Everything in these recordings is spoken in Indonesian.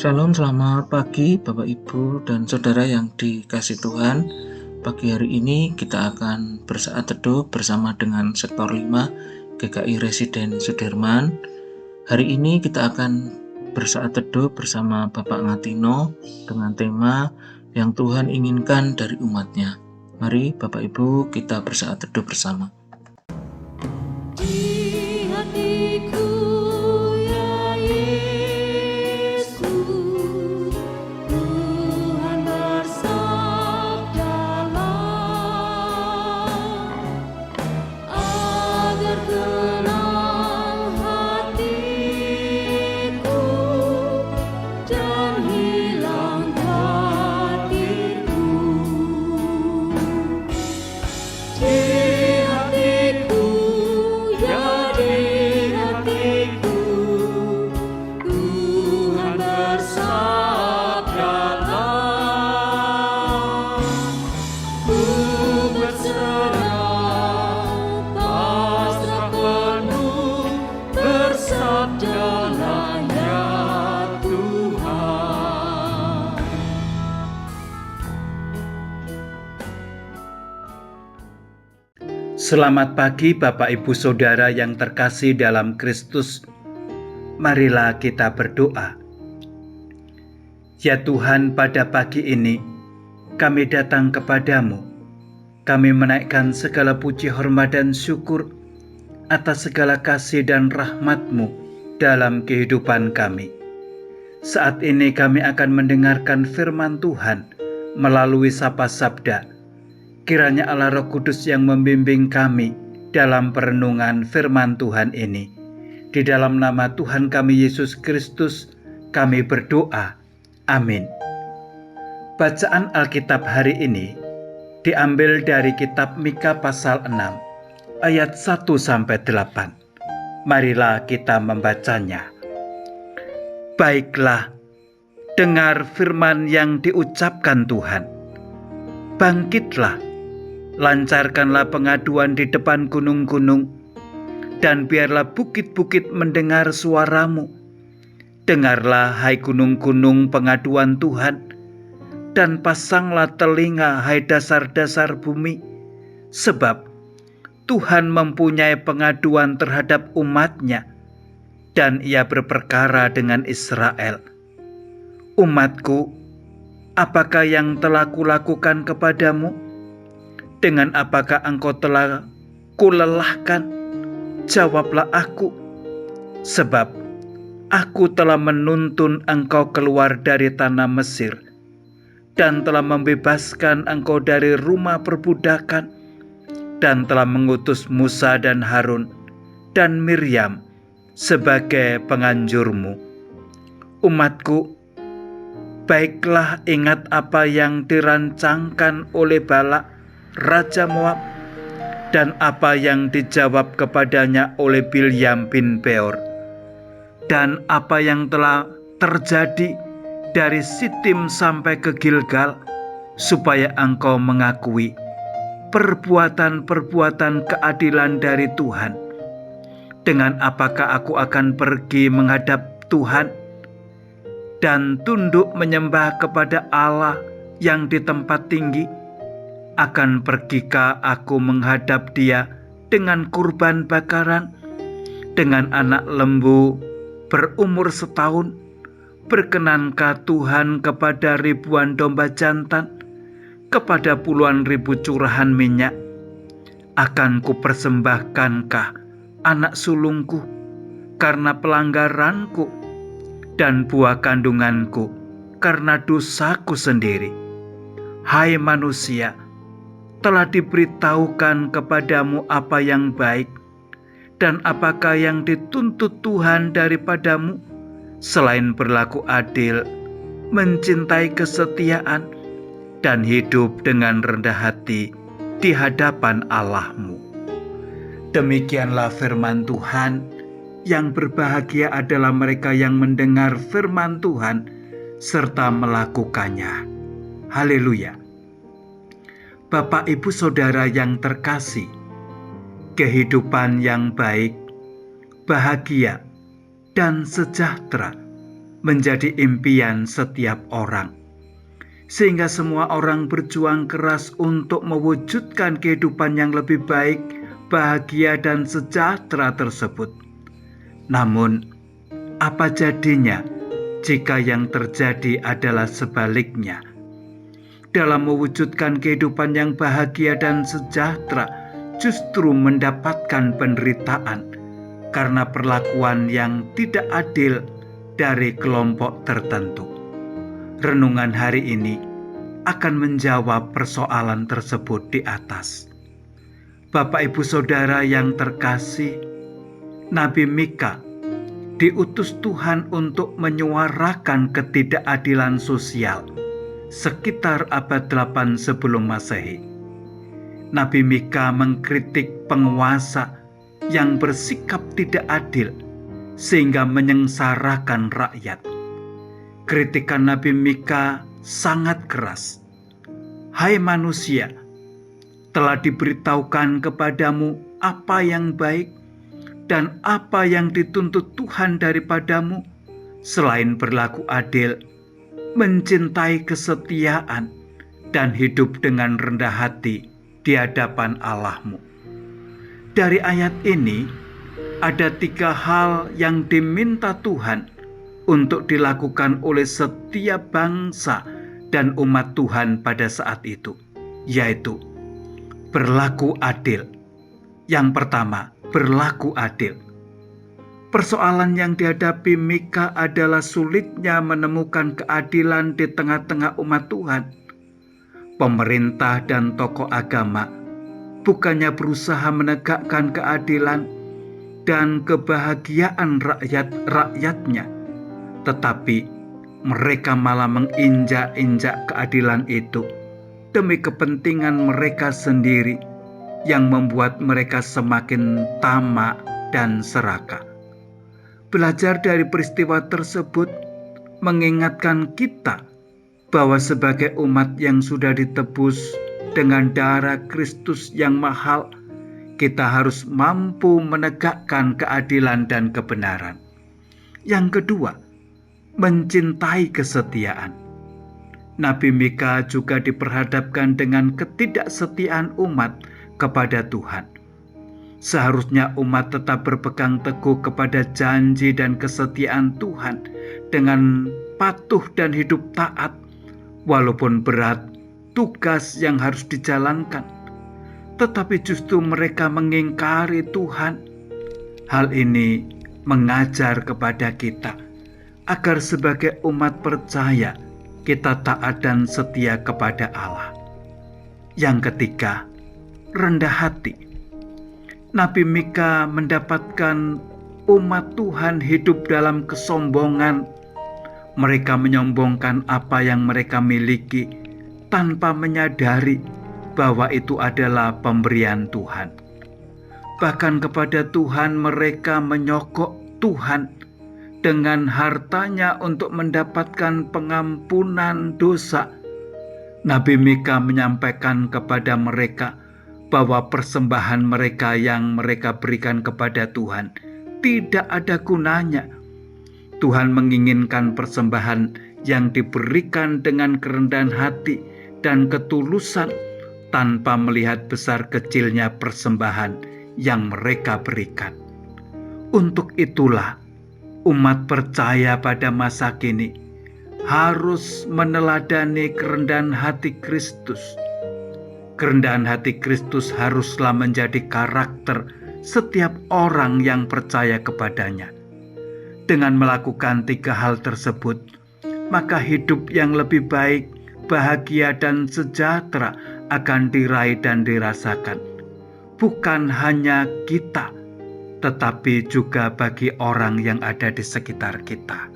Shalom, selamat pagi Bapak Ibu dan Saudara yang dikasihi Tuhan. Pagi hari ini kita akan bersaat teduh bersama dengan Sektor 5 GKI Residen Sudirman. Hari ini kita akan bersaat teduh bersama Bapak Ngatino dengan tema yang Tuhan inginkan dari umatnya. Mari Bapak Ibu kita bersaat teduh bersama. Di hatiku ya Yesus, Tuhan bersabdalah, agar tenang hatiku dan hilang khawatirku. Selamat pagi Bapak Ibu Saudara yang terkasih dalam Kristus. Marilah kita berdoa. Ya Tuhan, pada pagi ini kami datang kepadamu. Kami menaikkan segala puji, hormat dan syukur atas segala kasih dan rahmat-Mu dalam kehidupan kami. Saat ini kami akan mendengarkan firman Tuhan melalui Sapa Sabda. Kiranya Allah Roh Kudus yang membimbing kami dalam perenungan firman Tuhan ini. Di dalam nama Tuhan kami Yesus Kristus kami berdoa. Amin. Bacaan Alkitab hari ini diambil dari kitab Mika pasal 6 ayat 1-8. Marilah kita membacanya. Baiklah, dengar firman yang diucapkan Tuhan. Bangkitlah, lancarkanlah pengaduan di depan gunung-gunung, dan biarlah bukit-bukit mendengar suaramu. Dengarlah, hai gunung-gunung, pengaduan Tuhan, dan pasanglah telinga, hai dasar-dasar bumi, sebab Tuhan mempunyai pengaduan terhadap umat-Nya, dan Ia berperkara dengan Israel. Umatku, apakah yang telah kulakukan kepadamu? Dengan apakah engkau telah kulelahkan? Jawablah aku, sebab aku telah menuntun engkau keluar dari tanah Mesir, dan telah membebaskan engkau dari rumah perbudakan, dan telah mengutus Musa dan Harun dan Miriam sebagai penganjurmu. Umatku, baiklah, ingat apa yang dirancangkan oleh Balak Raja Moab, dan apa yang dijawab kepadanya oleh Bilyam bin Beor, dan apa yang telah terjadi dari Sitim sampai ke Gilgal, supaya engkau mengakui perbuatan-perbuatan keadilan dari Tuhan. Dengan apakah aku akan pergi menghadap Tuhan dan tunduk menyembah kepada Allah yang di tempat tinggi? Akan pergikah aku menghadap Dia dengan kurban bakaran, dengan anak lembu berumur setahun? Berkenankah Tuhan kepada ribuan domba jantan, kepada puluhan ribu curahan minyak? Akan kupersembahkankah anak sulungku karena pelanggaranku, dan buah kandunganku karena dosaku sendiri? Hai manusia, telah diberitahukan kepadamu apa yang baik, dan apakah yang dituntut Tuhan daripadamu, selain berlaku adil, mencintai kesetiaan, dan hidup dengan rendah hati di hadapan Allahmu. Demikianlah firman Tuhan. Yang berbahagia adalah mereka yang mendengar firman Tuhan serta melakukannya. Haleluya. Bapak, Ibu, Saudara yang terkasih, kehidupan yang baik, bahagia, dan sejahtera menjadi impian setiap orang, sehingga semua orang berjuang keras untuk mewujudkan kehidupan yang lebih baik, bahagia, dan sejahtera tersebut. Namun, apa jadinya jika yang terjadi adalah sebaliknya? Dalam mewujudkan kehidupan yang bahagia dan sejahtera, justru mendapatkan penderitaan karena perlakuan yang tidak adil dari kelompok tertentu. Renungan hari ini akan menjawab persoalan tersebut di atas. Bapak, Ibu, Saudara yang terkasih, Nabi Mika diutus Tuhan untuk menyuarakan ketidakadilan sosial sekitar abad 8 sebelum Masehi. Nabi Mika mengkritik penguasa yang bersikap tidak adil sehingga menyengsarakan rakyat. Kritikan Nabi Mika sangat keras. Hai manusia, telah diberitahukan kepadamu apa yang baik dan apa yang dituntut Tuhan daripadamu selain berlaku adil, mencintai kesetiaan, dan hidup dengan rendah hati di hadapan Allahmu. Dari ayat ini, ada 3 hal yang diminta Tuhan untuk dilakukan oleh setiap bangsa dan umat Tuhan pada saat itu, yaitu berlaku adil. Yang pertama, berlaku adil. Persoalan yang dihadapi Mika adalah sulitnya menemukan keadilan di tengah-tengah umat Tuhan. Pemerintah dan tokoh agama bukannya berusaha menegakkan keadilan dan kebahagiaan rakyat-rakyatnya, tetapi mereka malah menginjak-injak keadilan itu demi kepentingan mereka sendiri yang membuat mereka semakin tamak dan serakah. Belajar dari peristiwa tersebut mengingatkan kita bahwa sebagai umat yang sudah ditebus dengan darah Kristus yang mahal, kita harus mampu menegakkan keadilan dan kebenaran. Yang kedua, mencintai kesetiaan. Nabi Mika juga diperhadapkan dengan ketidaksetiaan umat kepada Tuhan. Seharusnya umat tetap berpegang teguh kepada janji dan kesetiaan Tuhan dengan patuh dan hidup taat, walaupun berat tugas yang harus dijalankan. Tetapi justru mereka mengingkari Tuhan. Hal ini mengajar kepada kita agar sebagai umat percaya kita taat dan setia kepada Allah. Yang ketiga, rendah hati. Nabi Mika mendapatkan umat Tuhan hidup dalam kesombongan. Mereka menyombongkan apa yang mereka miliki tanpa menyadari bahwa itu adalah pemberian Tuhan. Bahkan kepada Tuhan mereka menyogok Tuhan dengan hartanya untuk mendapatkan pengampunan dosa. Nabi Mika menyampaikan kepada mereka bahwa persembahan mereka yang mereka berikan kepada Tuhan tidak ada gunanya. Tuhan menginginkan persembahan yang diberikan dengan kerendahan hati dan ketulusan tanpa melihat besar kecilnya persembahan yang mereka berikan. Untuk itulah umat percaya pada masa kini harus meneladani kerendahan hati Kristus. Kerendahan hati Kristus haruslah menjadi karakter setiap orang yang percaya kepadanya. Dengan melakukan 3 hal tersebut, maka hidup yang lebih baik, bahagia, dan sejahtera akan diraih dan dirasakan. Bukan hanya kita, tetapi juga bagi orang yang ada di sekitar kita.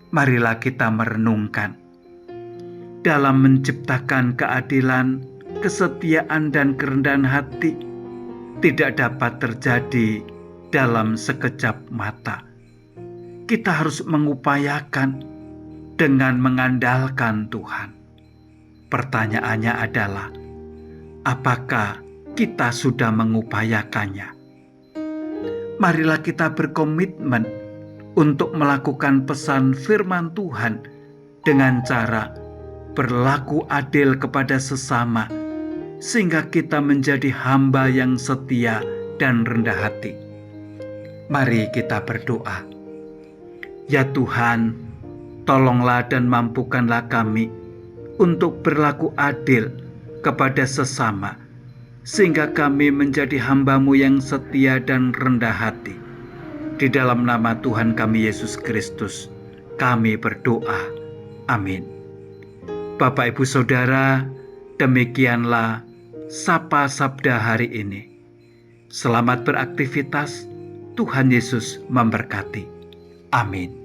Marilah kita merenungkan. Dalam menciptakan keadilan, kesetiaan, dan kerendahan hati tidak dapat terjadi dalam sekejap mata. Kita harus mengupayakan dengan mengandalkan Tuhan. Pertanyaannya adalah, apakah kita sudah mengupayakannya? Marilah kita berkomitmen untuk melakukan pesan firman Tuhan dengan cara berlaku adil kepada sesama, sehingga kita menjadi hamba yang setia dan rendah hati. Mari kita berdoa. Ya Tuhan, tolonglah dan mampukanlah kami untuk berlaku adil kepada sesama, sehingga kami menjadi hamba-Mu yang setia dan rendah hati. Di dalam nama Tuhan kami Yesus Kristus, kami berdoa. Amin. Bapak, Ibu, Saudara, demikianlah Sapa Sabda hari ini. Selamat beraktivitas. Tuhan Yesus memberkati. Amin.